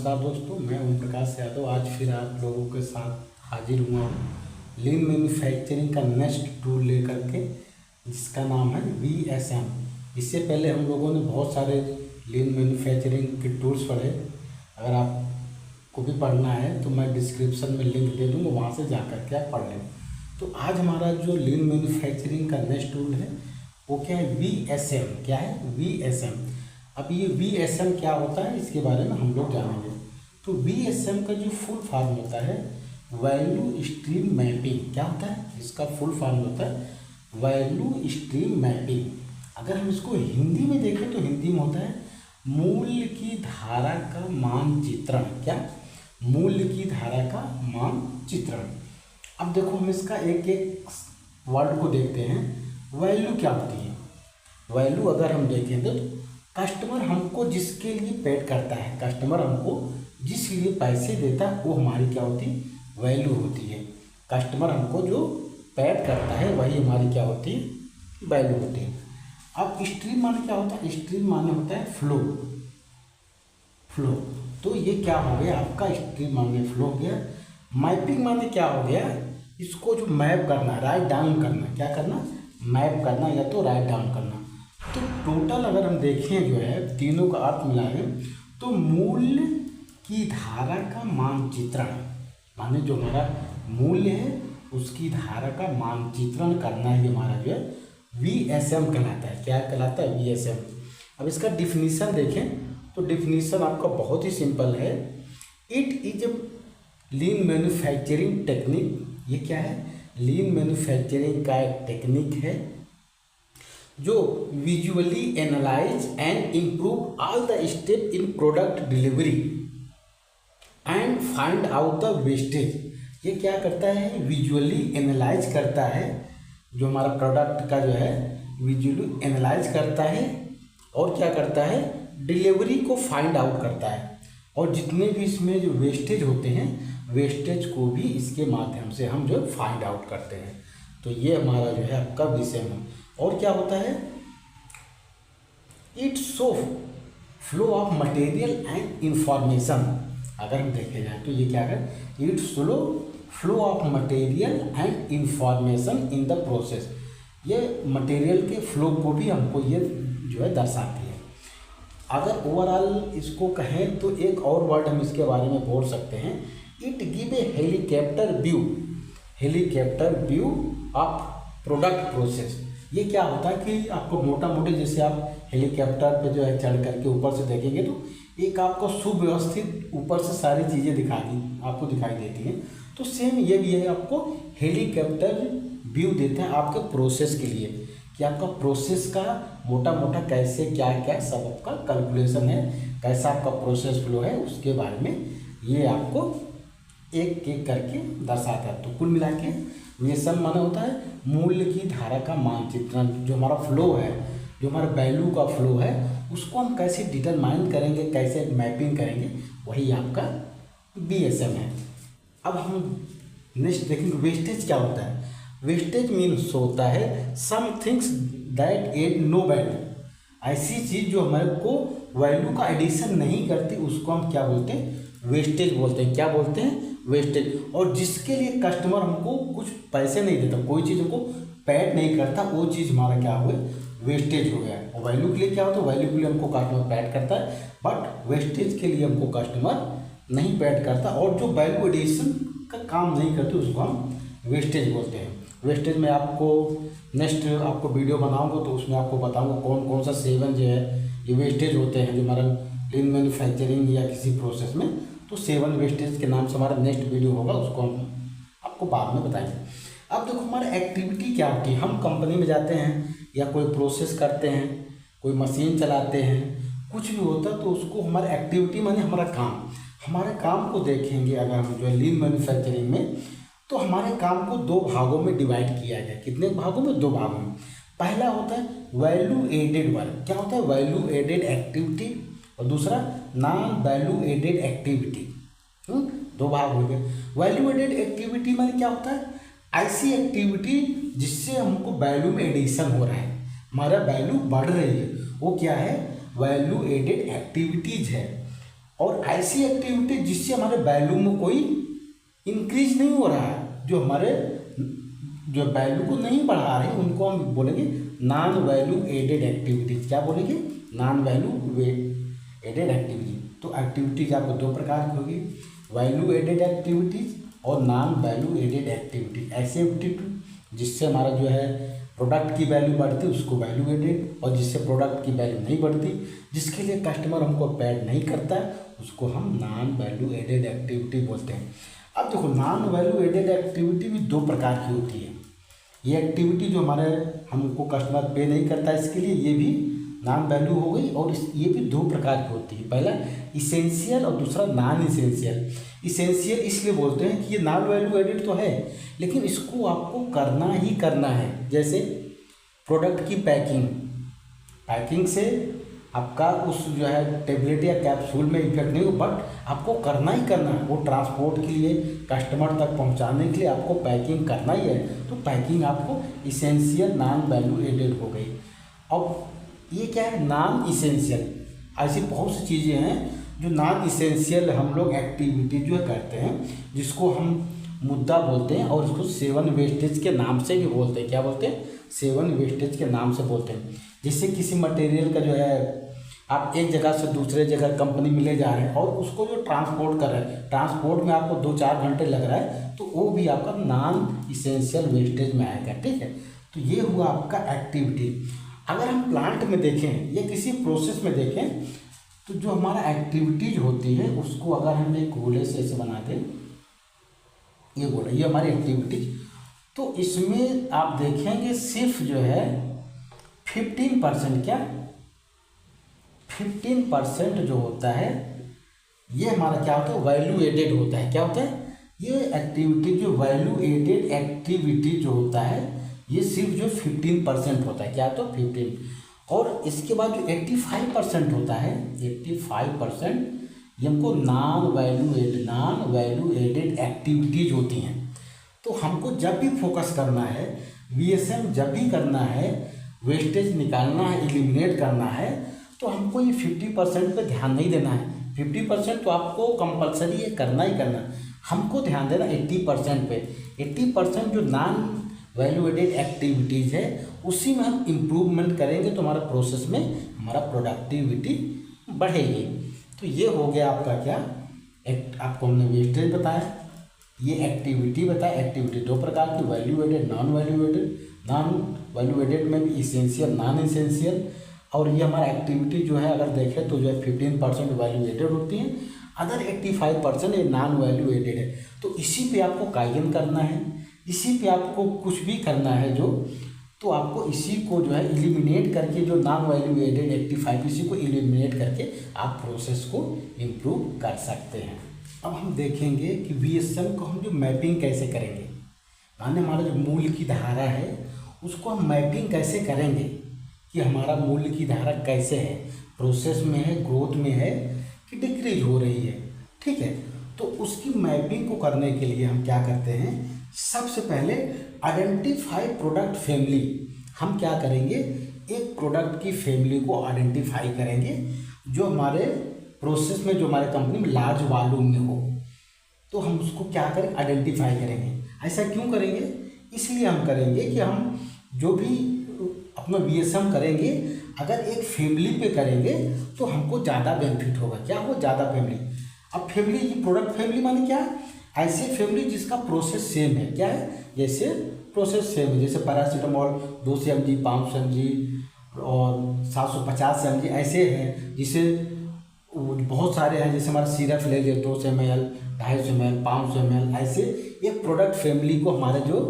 नमस्कार दोस्तों, मैं ओम प्रकाश यादव आज फिर आप लोगों के साथ हाजिर हुआ हूँ लीन मैन्युफैक्चरिंग का नेक्स्ट टूल लेकर के, जिसका नाम है VSM। इससे पहले हम लोगों ने बहुत सारे लीन मैन्युफैक्चरिंग के टूल्स पढ़े। अगर आपको भी पढ़ना है तो मैं डिस्क्रिप्शन में लिंक दे दूँगा, वहाँ से जा कर के आप पढ़ लें। तो आज हमारा जो लीन मैन्युफैक्चरिंग का नेक्स्ट टूल है वो क्या है, VSM। क्या है, VSM। अब ये VSM क्या होता है इसके बारे में हम लोग जानेंगे। तो VSM का जो फुल फॉर्म होता है वैल्यू स्ट्रीम मैपिंग। क्या होता है, इसका फुल फॉर्म होता है वैल्यू स्ट्रीम मैपिंग। अगर हम इसको हिंदी में देखें तो हिंदी में होता है मूल्य की धारा का मानचित्रण। क्या, मूल्य की धारा का मानचित्रण। अब देखो हम इसका एक एक वर्ड को देखते हैं। वैल्यू क्या होती है, वैल्यू अगर हम देखें तो कस्टमर हमको जिसके लिए पेड करता है, कस्टमर हमको जिस लिए पैसे देता है वो हमारी क्या होती है, वैल्यू होती है। कस्टमर हमको जो पेड करता है वही हमारी क्या होती है, वैल्यू होती है। अब स्ट्रीम माने क्या होता है, स्ट्रीम माने होता है फ्लो। फ्लो तो ये क्या हो गया आपका, स्ट्रीम माने फ्लो हो गया। मैपिंग माने क्या हो गया, इसको जो मैप करना, राइट डाउन करना। क्या करना, मैप करना या तो राइट डाउन करना। तो टोटल अगर हम देखें जो है तीनों का अर्थ मिलाएं तो मूल्य की धारा का मानचित्रण माने जो हमारा मूल्य है उसकी धारा का मानचित्रण करना ही हमारा जो है VSM कहलाता है। क्या कहलाता है, VSM। अब इसका डिफिनीशन देखें तो डिफिनीशन आपका बहुत ही सिंपल है। It is a lean manufacturing technique. ये क्या है, लीन मैन्युफैक्चरिंग का एक टेक्निक है जो visually analyse and improve all the step in product delivery and find out the wastage. ये क्या करता है, विजुअली एनालाइज करता है, जो हमारा प्रोडक्ट का जो है विजुअली एनालाइज करता है और क्या करता है, डिलीवरी को फाइंड आउट करता है। और जितने भी इसमें जो वेस्टेज होते हैं, वेस्टेज को भी इसके माध्यम से हम जो फाइंड आउट करते हैं। तो ये हमारा जो है आपका विषय है। और क्या होता है, it show flow of material and information. अगर हम देखे जाए तो ये क्या है, it show flow of material and information in the process. ये मटेरियल के फ्लो को भी हमको ये जो है दर्शाती है। अगर ओवरऑल इसको कहें तो एक और वर्ड हम इसके बारे में बोल सकते हैं, it give a helicopter view. Helicopter view of product process. ये क्या होता है कि आपको मोटा मोटी जैसे आप हेलीकॉप्टर पे जो है चढ़ करके ऊपर से देखेंगे तो एक आपको सुव्यवस्थित ऊपर से सारी चीज़ें आपको दिखाई देती हैं। तो सेम ये भी है, आपको हेलीकॉप्टर व्यू देते हैं आपके प्रोसेस के लिए कि आपका प्रोसेस का मोटा मोटा कैसे क्या क्या सब आपका कैलकुलेशन है, कैसा आपका प्रोसेस फ्लो है, उसके बारे में ये आपको एक एक करके दर्शाता है। तो कुल मिला के ये सब माना होता है मूल्य की धारा का मानचित्रण। जो हमारा फ्लो है, जो हमारा वैल्यू का फ्लो है, उसको हम कैसे डिटरमाइन करेंगे, कैसे मैपिंग करेंगे, वही आपका VSM है। अब हम नेक्स्ट देखेंगे वेस्टेज क्या होता है। वेस्टेज मीन्स होता है some things that add no value. ऐसी चीज़ जो हमारे को वैल्यू का एडिशन नहीं करती उसको हम क्या बोलते हैं, वेस्टेज बोलते हैं। क्या बोलते हैं, वेस्टेज। और जिसके लिए कस्टमर हमको कुछ पैसे नहीं देता, कोई चीज़ हमको पैड नहीं करता, वो चीज़ हमारा क्या हुआ, वेस्टेज हो गया। और वैल्यू के लिए क्या होता है, वैल्यू के लिए हमको कस्टमर पैड करता है, बट वेस्टेज के लिए हमको कस्टमर नहीं पैड करता। और जो वैल्यू एडिशन का काम नहीं करते उसको हम वेस्टेज बोलते हैं। वेस्टेज में आपको नेक्स्ट आपको वीडियो बनाऊंगा तो उसमें आपको बताऊंगा कौन कौन सा सेवन जो है ये वेस्टेज होते हैं जो हमारा लीन मैन्युफैक्चरिंग या किसी प्रोसेस में। तो 7 वेस्टेज के नाम से हमारा नेक्स्ट वीडियो होगा, उसको हम आपको बाद में बताएंगे। अब देखो हमारा एक्टिविटी क्या होती है, हम कंपनी में जाते हैं या कोई प्रोसेस करते हैं, कोई मशीन चलाते हैं, कुछ भी होता तो उसको हमारा एक्टिविटी माने हमारा काम। हमारे काम को देखेंगे अगर हम जो है लीन मैन्युफैक्चरिंग में, तो हमारे काम को 2 भागों में डिवाइड किया गया। कितने भागों में, 2 भागों में। पहला होता है वैल्यू एडेड वर्क। क्या होता है, वैल्यू एडेड एक्टिविटी। और दूसरा नॉन वैल्यू एडेड एक्टिविटी। 2 भाग हो गए। वैल्यू एडेड एक्टिविटी में क्या होता है, ऐसी एक्टिविटी जिससे हमको वैल्यू में एडिशन हो रहा है, हमारा वैल्यू बढ़ रही है, वो क्या है, वैल्यू एडेड एक्टिविटीज है। और ऐसी एक्टिविटी जिससे हमारे वैल्यू में कोई इंक्रीज नहीं हो रहा है, जो हमारे जो वैल्यू को नहीं बढ़ा रहे उनको हम बोलेंगे नॉन वैल्यू एडेड एक्टिविटीज। क्या बोलेंगे? Non value added activity. तो एक्टिविटीज आपको दो प्रकार की होगी, वैल्यू एडेड एक्टिविटीज और नॉन वैल्यू एडेड एक्टिविटी। ऐसे एक्टिविटी जिससे हमारा जो है प्रोडक्ट की वैल्यू बढ़ती उसको वैल्यू एडेड, और जिससे प्रोडक्ट की वैल्यू नहीं बढ़ती, जिसके लिए कस्टमर हमको पेड नहीं करता है, उसको हम नॉन वैल्यू एडेड एक्टिविटी बोलते हैं। अब देखो नॉन वैल्यू एडेड एक्टिविटी भी दो प्रकार की होती है। ये एक्टिविटी जो हमारे हमको कस्टमर पे नहीं करता इसके लिए ये भी नॉन वैल्यू हो गई, और ये भी दो प्रकार की होती है। पहला इसेंशियल और दूसरा नॉन इसेंशियल। इसेंशियल इसलिए बोलते हैं कि ये नॉन वैल्यू एडेड तो है लेकिन इसको आपको करना ही करना है। जैसे प्रोडक्ट की पैकिंग से आपका उस जो है टेबलेट या कैप्सूल में इफेक्ट नहीं हो, बट आपको करना ही करना है। वो ट्रांसपोर्ट के लिए कस्टमर तक पहुंचाने के लिए आपको पैकिंग करना ही है, तो पैकिंग आपको इसेंशियल नॉन वैल्यू एडेड हो गई। अब ये क्या है? Non essential. ऐसी बहुत सी चीज़ें हैं जो नॉन इसेंशियल हम लोग एक्टिविटी जो करते हैं, जिसको हम मुद्दा बोलते हैं, और इसको सेवन वेस्टेज के नाम से भी बोलते हैं। क्या बोलते हैं? सेवन वेस्टेज के नाम से बोलते हैं। जिससे किसी मटेरियल का जो है आप एक जगह से दूसरे जगह कंपनी में ले जा रहे हैं और उसको जो ट्रांसपोर्ट कर रहे हैं, ट्रांसपोर्ट में आपको 2-4 घंटे लग रहा है, तो वो भी आपका नॉन इसेंशियल वेस्टेज में आएगा। ठीक है, तो ये हुआ आपका एक्टिविटी। अगर हम प्लांट में देखें या किसी प्रोसेस में देखें, तो जो हमारा एक्टिविटीज होती है उसको अगर हम एक गोले से ऐसे बना दें, ये गोला, ये हमारी एक्टिविटीज, तो इसमें आप देखेंगे सिर्फ जो है 15% क्या 15% जो होता है ये हमारा क्या होता है? वैल्यू एडेड होता है। क्या होता है? ये एक्टिविटी जो वैल्यू एडेड एक्टिविटी जो होता है ये सिर्फ जो 15% होता है। क्या तो 15, और इसके बाद जो 85% होता है, 85% ये हमको नॉन वैल्यू एडेड एक्टिविटीज होती हैं। तो हमको जब भी फोकस करना है, वीएसएम जब भी करना है, वेस्टेज निकालना है, एलिमिनेट करना है, तो हमको ये 50% पे ध्यान नहीं देना है। 50% तो आपको कंपलसरी ये करना ही करना, हमको ध्यान देना 80% पे। 80% जो नॉन वैल्यू एडेड एक्टिविटीज़ है उसी में हम इम्प्रूवमेंट करेंगे, तो हमारा प्रोसेस में हमारा प्रोडक्टिविटी बढ़ेगी। तो ये हो गया आपका क्या, आपको हमने वेस्टेज बताया, ये एक्टिविटी बताया। एक्टिविटी दो प्रकार की, value added, non value added. Non value एडेड में भी इसेंशियल, नॉन इसेंशियल, और ये हमारा एक्टिविटी जो है अगर देखें तो जो है 15% वैल्यू एडेड होती है, अदर 85% ये नॉन वैल्यू एडेड है। तो इसी पे आपको कायन करना है, इसी पे आपको कुछ भी करना है जो, तो आपको इसी को जो है एलिमिनेट करके, जो नॉन वैल्यू एडेड 85 इसी को एलिमिनेट करके आप प्रोसेस को इम्प्रूव कर सकते हैं। अब हम देखेंगे कि वीएसएम को हम जो मैपिंग कैसे करेंगे, माने हमारा जो मूल्य की धारा है उसको हम मैपिंग कैसे करेंगे कि हमारा मूल्य की धारा कैसे है, प्रोसेस में है, ग्रोथ में है कि डिक्रीज हो रही है। ठीक है, तो उसकी मैपिंग को करने के लिए हम क्या करते हैं, सबसे पहले आइडेंटिफाई प्रोडक्ट फैमिली। हम क्या करेंगे, एक प्रोडक्ट की फैमिली को आइडेंटिफाई करेंगे जो हमारे प्रोसेस में, जो हमारे कंपनी में लार्ज वॉल्यूम में हो, तो हम उसको क्या करेंगे, आइडेंटिफाई करेंगे। ऐसा क्यों करेंगे? इसलिए हम करेंगे कि हम जो भी अपना वीएसएम करेंगे, अगर एक फैमिली पे करेंगे तो हमको ज़्यादा बेनिफिट होगा। क्या हो, ज़्यादा फैमिली। अब फैमिली, ये प्रोडक्ट फैमिली माने क्या, ऐसी फैमिली जिसका प्रोसेस सेम है। क्या है, जैसे प्रोसेस सेम है, जैसे पैरासीटामोल 200 mg, 500 mg और 750 mg ऐसे हैं, जिसे बहुत सारे हैं। जैसे हमारा सिरप ले लिया 200 ml, 250 ml, 500 ml, ऐसे एक प्रोडक्ट फैमिली को, हमारे जो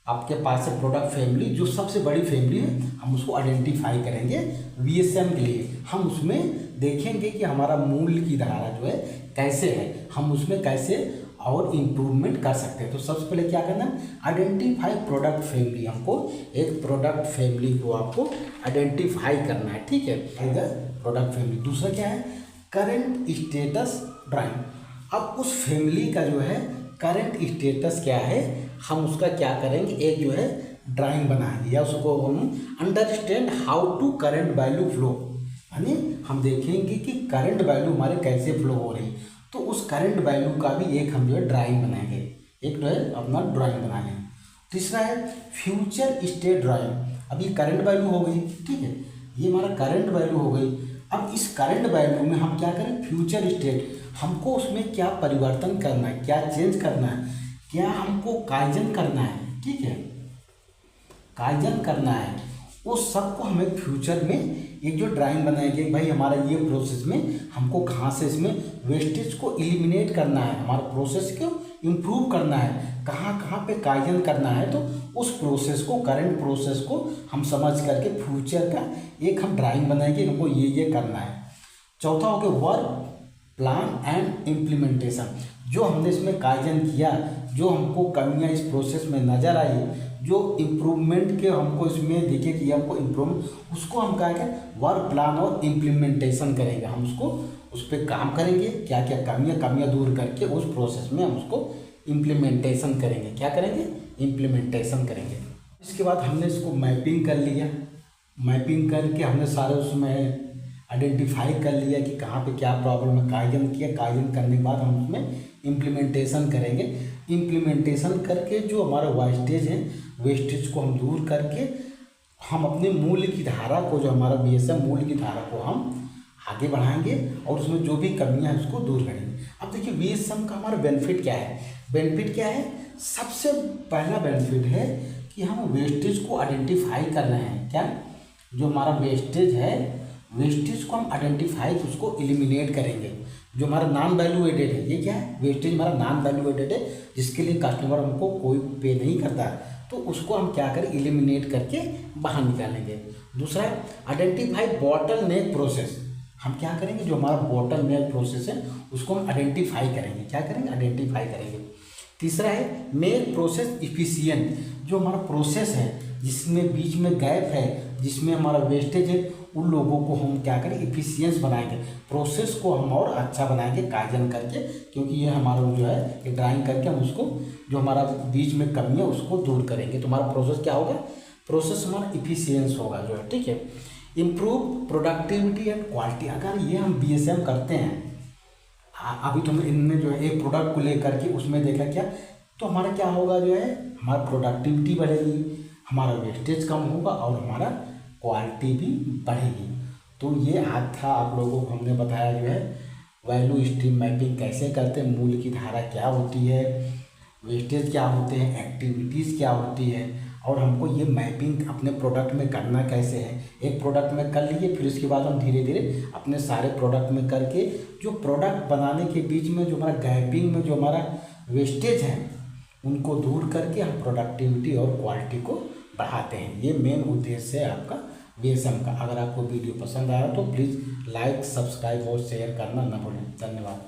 आपके पास है प्रोडक्ट फैमिली, जो सबसे बड़ी फैमिली है, हम उसको आइडेंटिफाई करेंगे वीएसएम के लिए। हम उसमें देखेंगे कि हमारा मूल्य की धारा जो है कैसे है, हम उसमें कैसे और इम्प्रूवमेंट कर सकते हैं। तो सबसे पहले क्या करना है, आइडेंटिफाई प्रोडक्ट फैमिली। हमको एक प्रोडक्ट फैमिली को आपको आइडेंटिफाई करना है। ठीक है, इधर प्रोडक्ट फैमिली। दूसरा क्या है, करंट स्टेटस ड्राइंग। अब उस फैमिली का जो है करंट स्टेटस क्या है, हम उसका क्या करेंगे, एक जो है ड्राइंग बनाएंगे, या उसको हम understand how to current value flow, यानी हम देखेंगे कि करंट वैल्यू हमारे कैसे फ्लो हो रही, तो उस करंट वैल्यू का भी एक हम जो है ड्राइंग बनाएंगे, एक जो है अपना ड्राइंग बनाएंगे। तीसरा है फ्यूचर स्टेट ड्राइंग। अब ये करंट वैल्यू हो गई, ठीक है, ये हमारा करंट वैल्यू हो गई। अब इस करंट वैल्यू में हम क्या करें, फ्यूचर स्टेट, हमको उसमें क्या परिवर्तन करना है, क्या चेंज करना है, क्या हमको काइजन करना है, ठीक है, काइजन करना है, उस सब को हमें फ्यूचर में एक जो ड्राइंग बनाएंगे भाई हमारा ये प्रोसेस में हमको कहाँ से इसमें वेस्टेज को एलिमिनेट करना है, हमारा प्रोसेस को इम्प्रूव करना है, कहाँ कहाँ पे काइजन करना है, तो उस प्रोसेस को, करंट प्रोसेस को हम समझ करके फ्यूचर का एक हम ड्राइंग बनाएंगे, हमको ये करना है। चौथा हो गया वर्क प्लान एंड इम्प्लीमेंटेशन। जो हमने इसमें काइजन किया, जो हमको कमियां इस प्रोसेस में नज़र आई, जो इम्प्रूवमेंट के हमको इसमें देखे कि हमको इम्प्रूवमेंट, उसको हम क्या करें, वर्क प्लान और इम्प्लीमेंटेशन करेंगे। हम उसको उस पर काम करेंगे, क्या क्या कमियां दूर करके उस प्रोसेस में हम उसको इम्प्लीमेंटेशन करेंगे। क्या करेंगे, इम्प्लीमेंटेशन करेंगे। इसके बाद हमने इसको मैपिंग कर लिया, मैपिंग करके हमने सारे उसमें आइडेंटिफाई कर लिया कि कहाँ पे क्या प्रॉब्लम है, काइजन किया, काइजन करने के बाद हम उसमें इम्प्लीमेंटेशन करेंगे। इम्प्लीमेंटेशन करके जो हमारा वेस्टेज है, वेस्टेज को हम दूर करके हम अपने मूल्य की धारा को, जो हमारा बीएसएम मूल्य की धारा को हम आगे बढ़ाएंगे और उसमें जो भी कमियां हैं उसको दूर करेंगे। अब देखिए बीएसएम का हमारा बेनिफिट क्या है, बेनिफिट क्या है, सबसे पहला बेनिफिट है कि हम वेस्टेज को आइडेंटिफाई कर रहे हैं। क्या, जो हमारा वेस्टेज है, वेस्टेज को हम आइडेंटिफाई, उसको एलिमिनेट करेंगे। जो हमारा नॉन वैल्यू एडेड है, ये क्या है, वेस्टेज हमारा नॉन वैल्यू एडेड है, जिसके लिए कस्टमर हमको कोई पे नहीं करता, तो उसको हम क्या करें, एलिमिनेट करके बाहर निकालेंगे। दूसरा है आइडेंटिफाई बॉटल नेक प्रोसेस। हम क्या करेंगे, जो हमारा बॉटल नेक प्रोसेस है उसको हम आइडेंटिफाई करेंगे। क्या करेंगे, आइडेंटिफाई करेंगे। तीसरा है मेक प्रोसेस इफिशिएंट। जो हमारा प्रोसेस है जिसमें बीच में गैप है, जिसमें हमारा वेस्टेज है, उन लोगों को हम क्या करें, इफिशियंस बनाएंगे, प्रोसेस को हम और अच्छा बनाएंगे काइजन करके, क्योंकि ये हमारा जो है ये ड्राइंग करके हम उसको, जो हमारा बीच में कमी है उसको दूर करेंगे। तो हमारा प्रोसेस क्या होगा, प्रोसेस हमारा इफिशियंस होगा जो है, ठीक है। Improve productivity and quality. अगर ये हम बीएसएम करते हैं, अभी तो इनमें जो है एक प्रोडक्ट को लेकर के उसमें देखा क्या, तो हमारा क्या होगा, जो है हमारा प्रोडक्टिविटी बढ़ेगी, हमारा वेस्टेज कम होगा और हमारा क्वालिटी भी बढ़ेगी। तो ये आज था आप लोगों को हमने बताया जो है वैल्यू स्ट्रीम मैपिंग कैसे करते हैं, मूल्य की धारा क्या होती है, वेस्टेज क्या होते हैं, एक्टिविटीज़ क्या होती है, और हमको ये मैपिंग अपने प्रोडक्ट में करना कैसे है। एक प्रोडक्ट में कर लीजिए, फिर उसके बाद हम धीरे धीरे अपने सारे प्रोडक्ट में करके जो प्रोडक्ट बनाने के बीच में जो हमारा गैपिंग में जो हमारा वेस्टेज है उनको दूर करके हम प्रोडक्टिविटी और क्वालिटी को बढ़ाते हैं। ये मेन उद्देश्य है आपका बीएसएम का। अगर आपको वीडियो पसंद आया तो प्लीज़ लाइक, सब्सक्राइब और शेयर करना न भूलें। धन्यवाद।